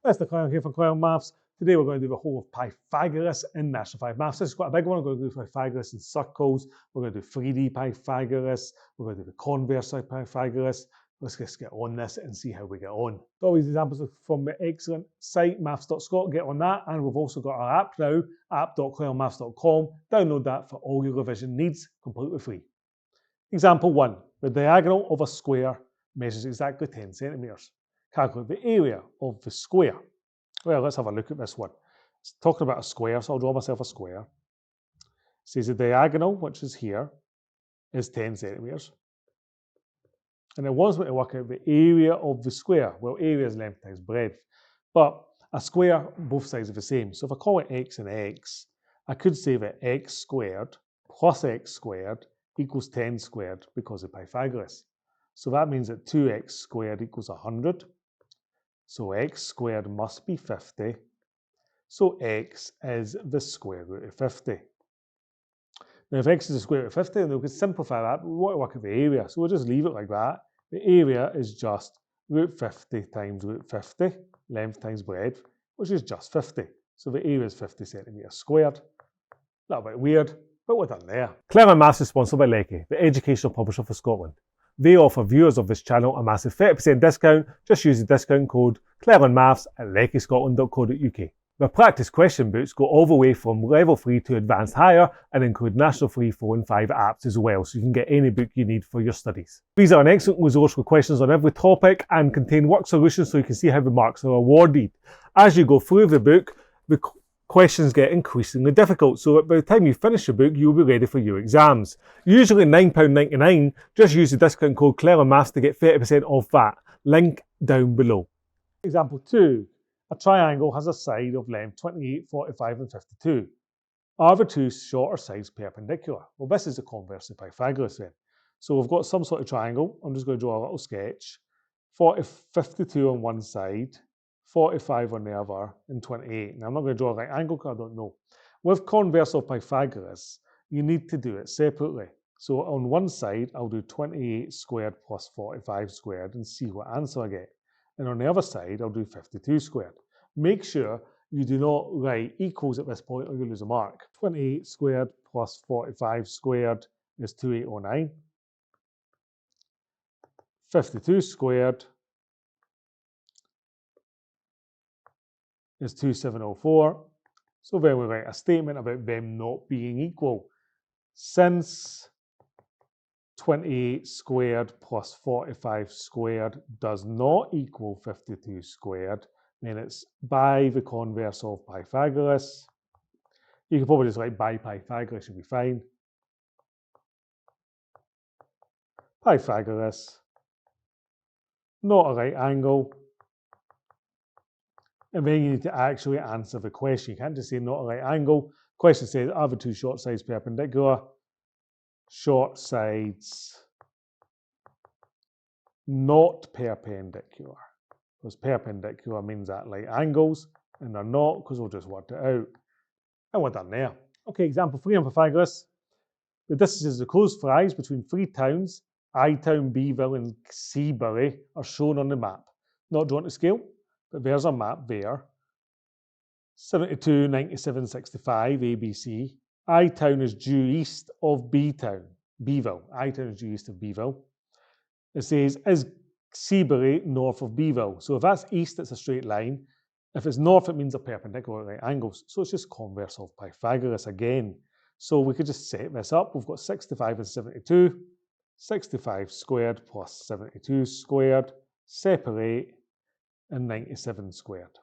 That's the Clelland here from Clelland Maths. Today we're going to do the whole of Pythagoras in National 5 Maths. This is quite a big one. We're going to do Pythagoras in circles. We're going to do 3D Pythagoras. We're going to do the Converse of Pythagoras. Let's just get on this and see how we get on. All these examples are from the excellent site maths.scot. Get on that. And we've also got our app now, app.clellandmaths.com. Download that for all your revision needs, completely free. Example 1. The diagonal of a square measures exactly 10 centimetres. Calculate the area of the square. Well, let's have a look at this one. It's talking about a square, so I'll draw myself a square. It says the diagonal, which is here, is 10 centimetres. And it wants me to work out the area of the square. Well, area is length times breadth. But a square, both sides are the same. So if I call it x and x, I could say that x squared plus x squared equals 10 squared because of Pythagoras. So that means that 2x squared equals 100. So x squared must be 50. So x is the square root of 50. Now if x is the square root of 50, then we could simplify that, but we want to work out the area. So we'll just leave it like that. The area is just root 50 times root 50, length times breadth, which is just 50. So the area is 50 centimetres squared. A little bit weird, but we're done there. Clelland Maths is sponsored by Lecky, the educational publisher for Scotland. They offer viewers of this channel a massive 30% discount. Just use the discount code ClellandMaths at leckyscotland.co.uk. The practice question books go all the way from level 3 to advanced higher and include National 3, 4 and 5 apps as well, so you can get any book you need for your studies. These are an excellent resource with questions on every topic and contain work solutions so you can see how the marks are awarded. As you go through the book, the questions get increasingly difficult, so by the time you finish the book, you'll be ready for your exams. Usually £9.99, just use the discount code ClellandMaths to get 30% off that. Link down below. Example 2. A triangle has a side of length 28, 45 and 52. Are the two shorter sides perpendicular? Well, this is the converse of Pythagoras then. So we've got some sort of triangle. I'm just going to draw a little sketch. 52 on one side, 45 on the other, and 28. Now I'm not going to draw a right angle because I don't know. With Converse of Pythagoras, you need to do it separately. So on one side, I'll do 28 squared plus 45 squared and see what answer I get. And on the other side, I'll do 52 squared. Make sure you do not write equals at this point or you lose a mark. 28 squared plus 45 squared is 2809. 52 squared is 2704. So then we write a statement about them not being equal. Since 28 squared plus 45 squared does not equal 52 squared, then it's by the converse of Pythagoras. You can probably just write by Pythagoras, should be fine. Pythagoras, not a right angle. And then you need to actually answer the question. You can't just say not a right angle. Question says, are the two short sides perpendicular? Short sides not perpendicular. Because perpendicular means at right angles, and they're not because we'll just work it out. And we're done there. Okay, example 3 on Pythagoras. The distances of the close flies between three towns, I-Town, B-Ville and Seabury, are shown on the map. Not drawn to scale, but there's a map there. 72, 97, 65, ABC. I-Town is due east of B-Town, Beeville. I-Town is due east of Beeville. It says, is Seabury north of Beeville? So if that's east, it's a straight line. If it's north, it means they're perpendicular at right angles. So it's just converse of Pythagoras again. So we could just set this up. We've got 65 and 72. 65 squared plus 72 squared. Separate and 97 squared.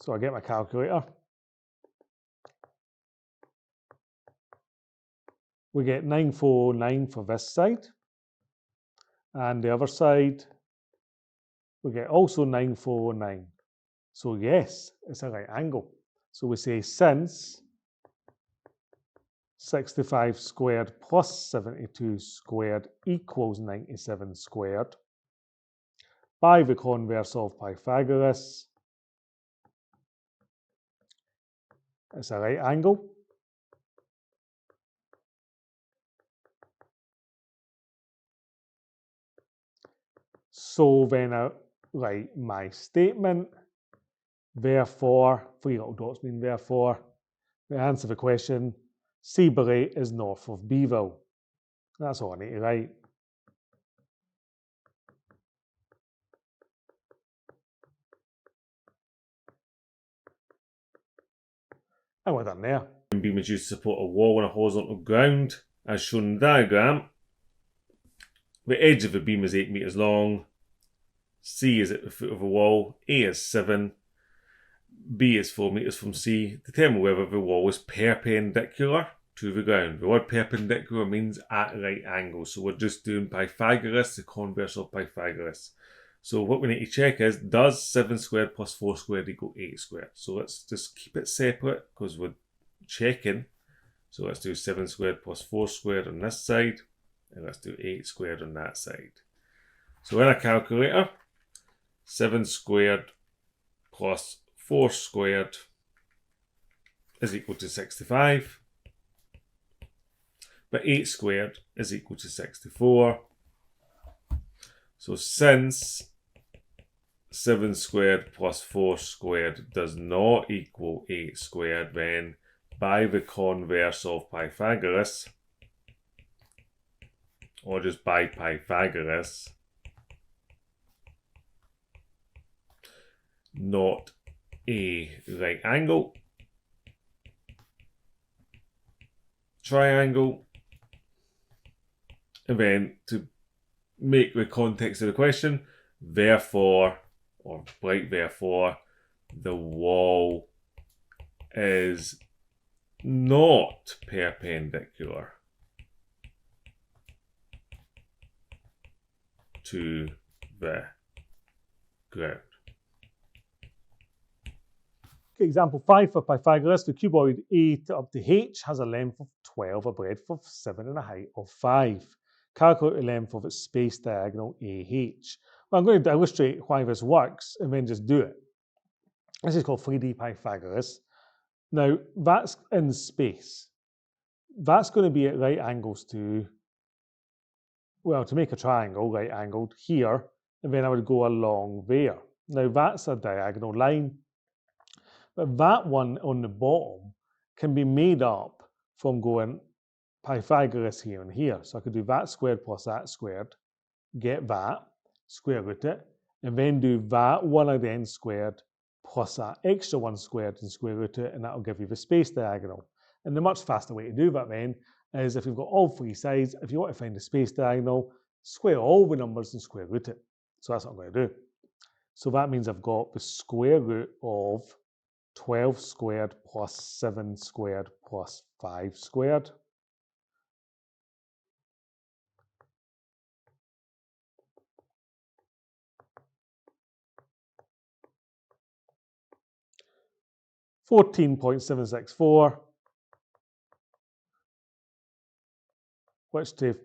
So I get my calculator. We get 949 for this side. And the other side, we get also 949. So yes, it's a right angle. So we say since 65 squared plus 72 squared equals 97 squared, by the converse of Pythagoras, it's a right angle. So then I write my statement. Therefore, three little dots mean therefore. The answer to the question, Seabury is north of Beeville. That's all I need to write. And we're done there. A beam is used to support a wall on a horizontal ground, as shown in the diagram. The edge of the beam is 8 meters long. C is at the foot of the wall. A is 7. B is 4 meters from C. Determine whether the wall is perpendicular to the ground. The word perpendicular means at right angles. So we're just doing Pythagoras, the converse of Pythagoras. So what we need to check is, does 7 squared plus 4 squared equal 8 squared? So let's just keep it separate because we're checking. So let's do 7 squared plus 4 squared on this side. And let's do 8 squared on that side. So in a calculator, 7 squared plus 4 squared is equal to 65. But 8 squared is equal to 64. So since 7 squared plus 4 squared does not equal 8 squared, then by the converse of Pythagoras, or just by Pythagoras, not a right angle, triangle, and then to make the context of the question, therefore, or right therefore, the wall is not perpendicular to the ground. Okay, example 5 for Pythagoras. The cuboid A up to H has a length of 12, a breadth of 7 and a height of 5. Calculate the length of its space diagonal AH. Well, I'm going to illustrate why this works and then just do it. This is called 3D Pythagoras. Now, that's in space. That's going to be at right angles to, well, to make a triangle, right angled here, and then I would go along there. Now, that's a diagonal line. But that one on the bottom can be made up from going Pythagoras here and here. So I could do that squared plus that squared, get that, square root it, and then do that one again squared plus that extra one squared and square root it, and that'll give you the space diagonal. And the much faster way to do that then is if you've got all three sides, if you want to find the space diagonal, square all the numbers and square root it. So that's what I'm going to do. So that means I've got the square root of 12 squared plus 7 squared plus 5 squared. $14.764, which to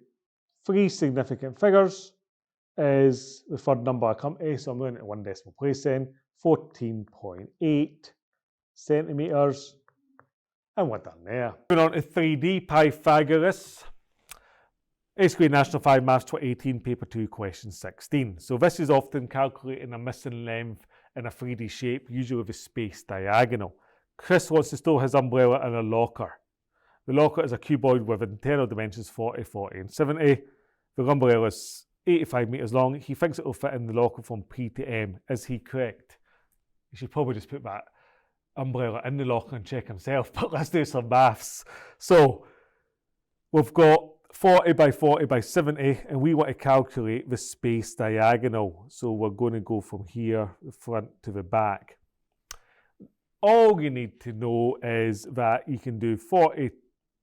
three significant figures is the third number I come to, so I'm going to one decimal place then, 14.8 centimetres, and we're done there. Moving on to 3D Pythagoras. Eighth grade National 5 Maths 2018, paper 2, question 16. So this is often calculating a missing length in a 3D shape, usually with a space diagonal. Chris wants to store his umbrella in a locker. The locker is a cuboid with internal dimensions 40, 40 and 70. The umbrella is 85 metres long. He thinks it will fit in the locker from P to M. Is he correct? You should probably just put that umbrella in the locker and check himself, but let's do some maths. So we've got 40 by 40 by 70, and we want to calculate the space diagonal. So we're going to go from here, the front to the back. All you need to know is that you can do 40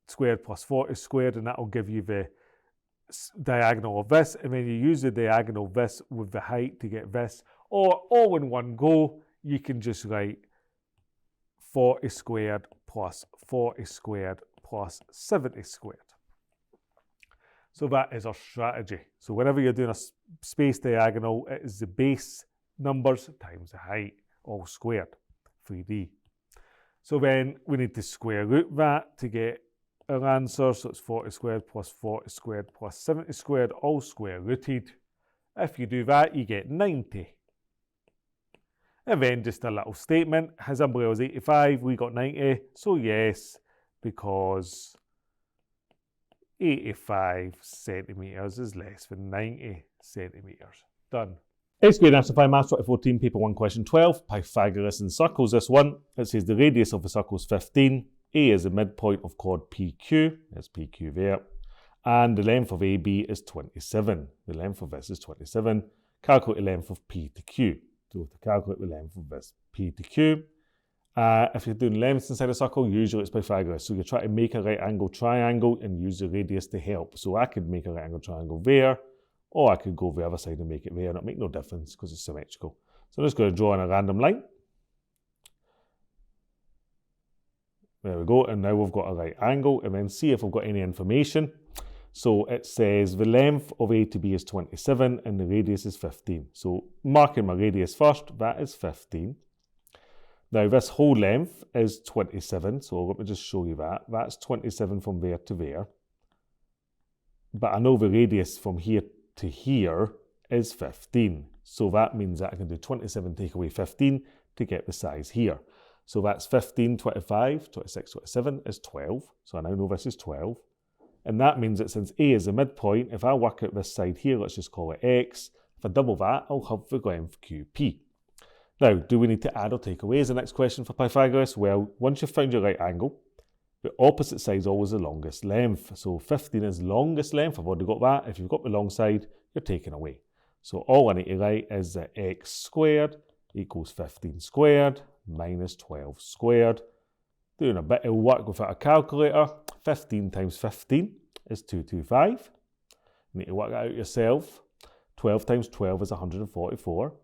squared plus 40 squared, and that will give you the diagonal of this, and then you use the diagonal of this with the height to get this, or all in one go, you can just write 40 squared plus 40 squared plus 70 squared. So that is our strategy. So whenever you're doing a space diagonal, it is the base numbers times the height, all squared, 3D. So then we need to square root that to get our answer. So it's 40 squared plus 40 squared plus 70 squared, all square rooted. If you do that, you get 90. And then just a little statement, his umbrella is 85, we got 90, so yes, because 85 centimetres is less than 90 centimetres. Done. Eighth grade National 5 Maths 2014, paper 1, question 12, Pythagoras in circles. This one, it says the radius of the circle is 15, A is the midpoint of chord PQ, there's PQ there, and the length of AB is 27. The length of this is 27. Calculate the length of P to Q. So to calculate the length of this P to Q, if you're doing lengths inside a circle, usually it's Pythagoras. So you try to make a right angle triangle and use the radius to help. So I could make a right angle triangle there, or I could go the other side and make it there, and it'll make no difference because it's symmetrical. So I'm just going to draw in a random line. There we go, and now we've got a right angle, and then see if we've got any information. So it says the length of A to B is 27 and the radius is 15. So marking my radius first, that is 15. Now this whole length is 27, so let me just show you that. That's 27 from there to there. But I know the radius from here to here is 15. So that means that I can do 27 take away 15 to get the size here. So that's 15, 25, 26, 27 is 12. So I now know this is 12. And that means that since A is the midpoint, if I work out this side here, let's just call it X. If I double that, I'll have the length QP. Now, do we need to add or take away is the next question for Pythagoras? Well, once you've found your right angle, the opposite side is always the longest length. So 15 is longest length. I've already got that. If you've got the long side, you're taking away. So all I need to write is that X squared equals 15 squared minus 12 squared. Doing a bit of work without a calculator, 15 times 15 is 225. You need to work that out yourself. 12 times 12 is 144.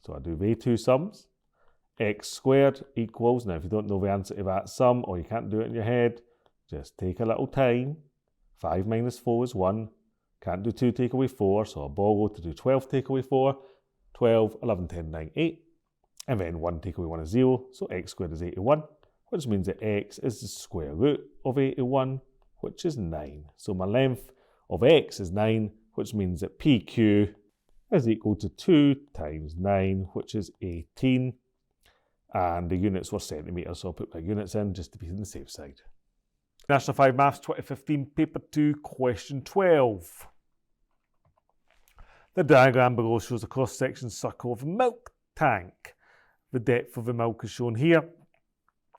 So I do the two sums. X squared equals, now if you don't know the answer to that sum or you can't do it in your head, just take a little time. 5 minus 4 is 1. Can't do 2 take away 4, so I'll borrow to do 12 take away 4. 12, 11, 10, 9, 8. And then 1 take away 1 is 0, so X squared is 81. Which means that X is the square root of 81, which is 9. So my length of X is 9, which means that PQ is equal to 2 times 9, which is 18. And the units were centimetres, so I'll put my units in just to be on the safe side. National 5 Maths 2015, paper 2, question 12. The diagram below shows a cross-section circle of a milk tank. The depth of the milk is shown here.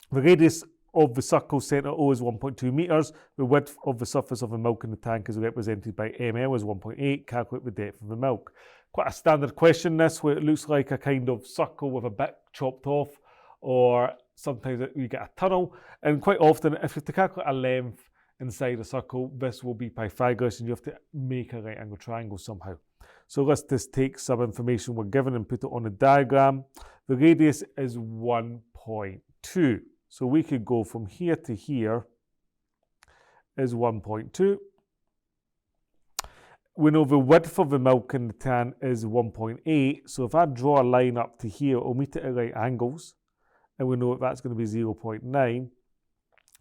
The radius of the circle centre O is 1.2 metres. The width of the surface of the milk in the tank is represented by ML as 1.8. Calculate the depth of the milk. Quite a standard question this, where it looks like a kind of circle with a bit chopped off, or sometimes you get a tunnel. And quite often, if you have to calculate a length inside a circle, this will be Pythagoras and you have to make a right angle triangle somehow. So let's just take some information we're given and put it on the diagram. The radius is 1.2. So we could go from here to here is 1.2. We know the width of the milk in the tan is 1.8. So if I draw a line up to here, it'll meet it at right angles. And we know that that's going to be 0.9. And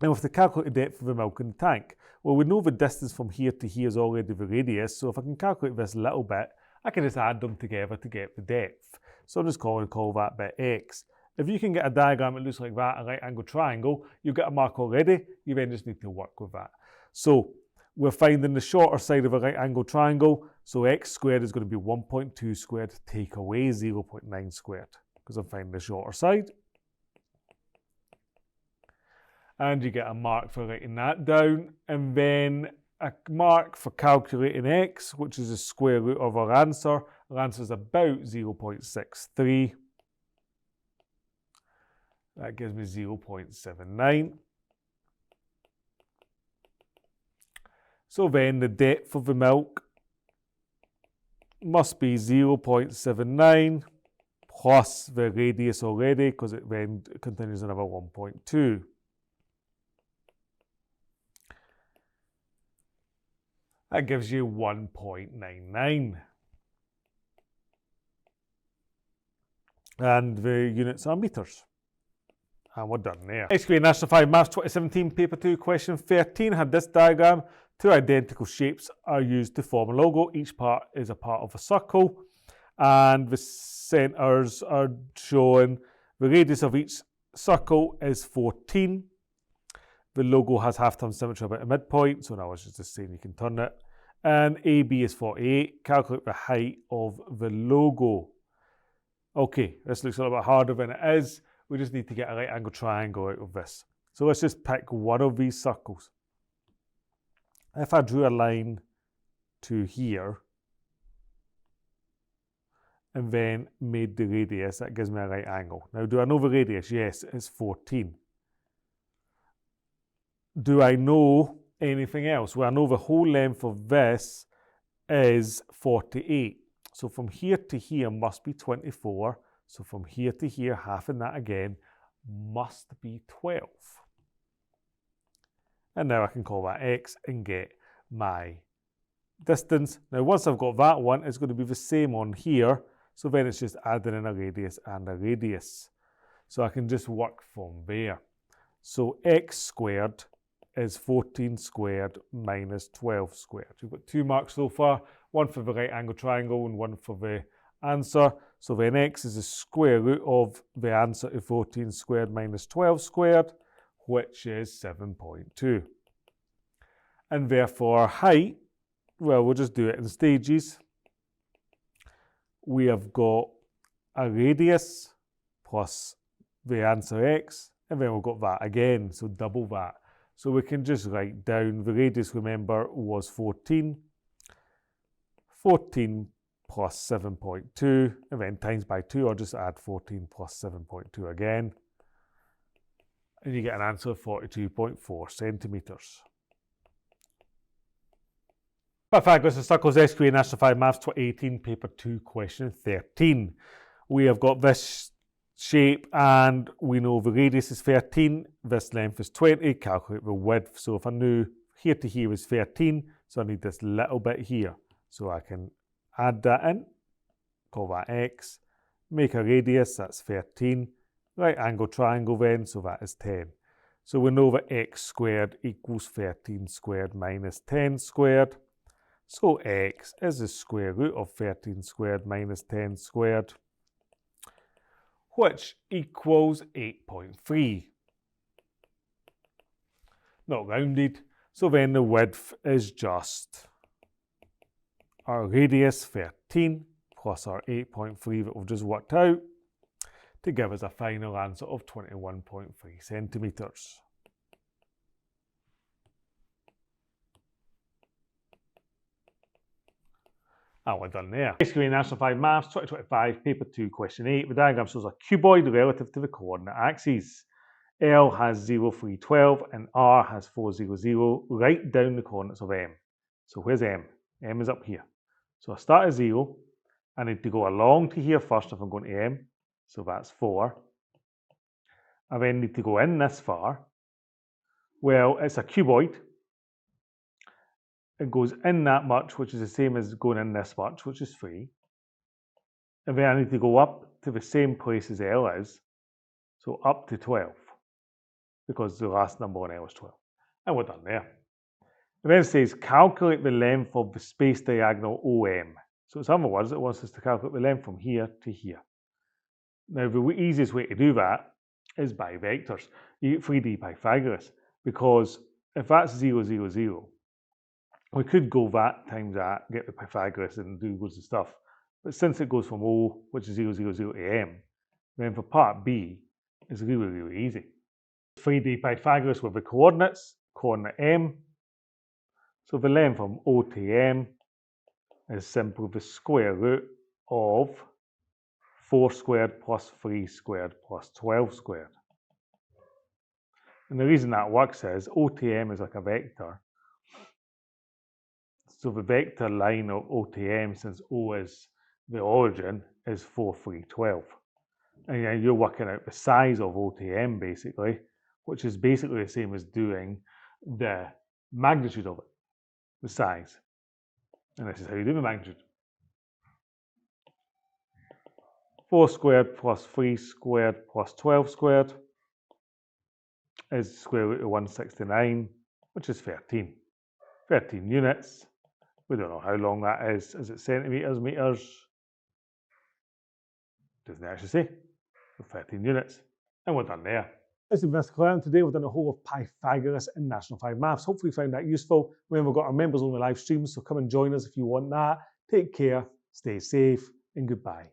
we have to calculate the depth of the milk in the tank. Well, we know the distance from here to here is already the radius. So if I can calculate this a little bit, I can just add them together to get the depth. So I'm just going to call that bit X. If you can get a diagram that looks like that, a right angle triangle, you get a mark already. You then just need to work with that. So we're finding the shorter side of a right angle triangle. So X squared is going to be 1.2 squared, take away 0.9 squared, because I'm finding the shorter side. And you get a mark for writing that down. And then a mark for calculating X, which is the square root of our answer. Our answer is about 0.63. That gives me 0.79. So then the depth of the milk must be 0.79 plus the radius already, because it then continues another 1.2. That gives you 1.99. And the units are metres. And we're done there. Next grade National 5 Maths 2017, paper 2, question 13 had this diagram. Two identical shapes are used to form a logo. Each part is a part of a circle. and the centres are shown. The radius of each circle is 14. The logo has half-term symmetry about the midpoint, so now it's just saying you can turn it. And AB is 48. Calculate the height of the logo. Okay, this looks a little bit harder than it is. We just need to get a right angle triangle out of this. So let's just pick one of these circles. If I drew a line to here and then made the radius, that gives me a right angle. Now, do I know the radius? Yes, it's 14. Do I know anything else? Well, I know the whole length of this is 48. So from here to here must be 24. So from here to here, halving that again, must be 12. And now I can call that x and get my distance. Now once I've got that one, it's going to be the same on here. So then it's just adding in a radius and a radius. So I can just work from there. So x squared is 14 squared minus 12 squared. We've got 2 marks so far, one for the right angle triangle and one for the answer. So then x is the square root of the answer to 14 squared minus 12 squared, which is 7.2. And therefore height, well, we'll just do it in stages. We have got a radius plus the answer x, and then we've got that again, so double that. So we can just write down the radius, remember, was 14. 14 plus 7.2, and then times by 2, or just add 14 plus 7.2 again. And you get an answer of 42.4 centimetres. Pythagoras and circles, SQA National 5 Maths 2018, paper 2, question 13. We have got this shape and we know the radius is 13, this length is 20, calculate the width. So if I knew here to here is 13, so I need this little bit here. So I can add that in, call that x, make a radius, that's 13, right angle triangle then, so that is 10. So we know that x squared equals 13 squared minus 10 squared. So x is the square root of 13 squared minus 10 squared, which equals 8.3. Not rounded, so then the width is just our radius 13 plus our 8.3 that we've just worked out to give us a final answer of 21.3 centimetres. And we're done there. SQA National 5 Maths 2025, paper 2, question 8. The diagram shows a cuboid relative to the coordinate axes. L has 0, 3, 12 and R has 4, 0, 0. Write down the coordinates of M. So where's M? M is up here. So I start at 0. I need to go along to here first if I'm going to M. So that's 4. I then need to go in this far. Well, it's a cuboid. It goes in that much, which is the same as going in this much, which is 3. And then I need to go up to the same place as L is. So up to 12. Because the last number on L is 12. And we're done there. And then it says, calculate the length of the space diagonal OM. So in other words, it wants us to calculate the length from here to here. Now, the easiest way to do that is by vectors. You get 3D Pythagoras. Because if that's 0, 0, 0, we could go that times that, get the Pythagoras and do loads of stuff. But since it goes from O, which is 0, 0, 0 to M, then for part B, it's really, really easy. 3D Pythagoras with the coordinates, coordinate M. So the length from O to M is simply the square root of 4 squared plus 3 squared plus 12 squared. And the reason that works is O to M is like a vector. So the vector line of O to M, since O is the origin, is 4, 3, 12. And you're working out the size of O to M basically, which is basically the same as doing the magnitude of it, the size. And this is how you do the magnitude. 4 squared plus 3 squared plus 12 squared is the square root of 169, which is 13. 13 units. We don't know how long that is. Is it centimetres, metres? doesn't actually say, for 13 units. And we're done there. This is Mr. Clelland. Today we've done a whole of Pythagoras in National 5 Maths. Hopefully you found that useful. Remember, we've got our members only live streams, so come and join us if you want that. Take care, stay safe, and goodbye.